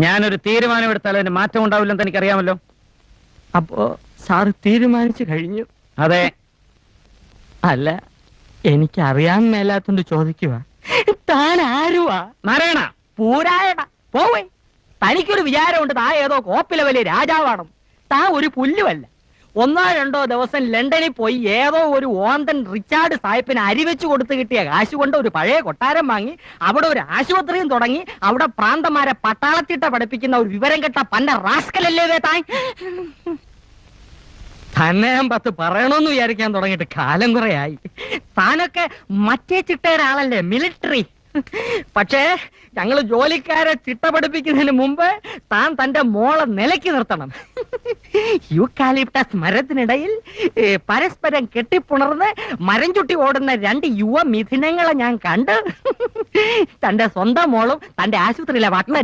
ഞാനൊരു തീരുമാനമെടുത്താൽ അതിന് മാറ്റം ഉണ്ടാവില്ലെന്ന് എനിക്കറിയാമല്ലോ. അപ്പോ സാറ് തീരുമാനിച്ചു കഴിഞ്ഞു? അതെ. അല്ല, എനിക്കറിയാൻ മേലാത്തോണ്ട് ചോദിക്കുക, താൻ ആരുവാ? നാരായണ പൂരായണ പോവേ. തനിക്കൊരു വിചാരമുണ്ട് താ ഏതോ കോപ്പിലെ വലിയ രാജാവാണ്. താ ഒരു പുല്ലുമല്ല. 1-2 ദിവസം ലണ്ടനിൽ പോയി ഏതോ ഒരു ഓന്തൻ റിച്ചാർഡ് സാഹിബിന് അരിവെച്ച് കൊടുത്ത് കിട്ടിയ കാശ് കൊണ്ട് ഒരു പഴയ കൊട്ടാരം വാങ്ങി അവിടെ ഒരു ആശുപത്രിയും തുടങ്ങി അവിടെ പ്രാന്തന്മാരെ പട്ടാളത്തിട്ട പഠിപ്പിക്കുന്ന ഒരു വിവരം കെട്ട പന്ന റാസ്കലല്ലേ താൻ. തന്നെ ഞാൻ 10 പറയണമെന്ന് വിചാരിക്കാൻ തുടങ്ങിയിട്ട് കാലം കുറയായി. താനൊക്കെ മറ്റേ ചിട്ടയുടെ ആളല്ലേ, മിലിറ്ററി. പക്ഷേ ഞങ്ങള് ജോലിക്കാരെ ചിട്ട പഠിപ്പിക്കുന്നതിന് മുമ്പ് താൻ തന്റെ മോളെ നിലയ്ക്ക് നിർത്തണം. യൂക്കാലിപ്റ്റസ് മരത്തിനിടയിൽ പരസ്പരം കെട്ടിപ്പുണർന്ന് മരം ചുട്ടി ഓടുന്ന 2 യുവ മിഥുനങ്ങളെ ഞാൻ കണ്ട് തന്റെ സ്വന്തം മോളും തന്റെ ആശുപത്രിയിലെ വട്ടനും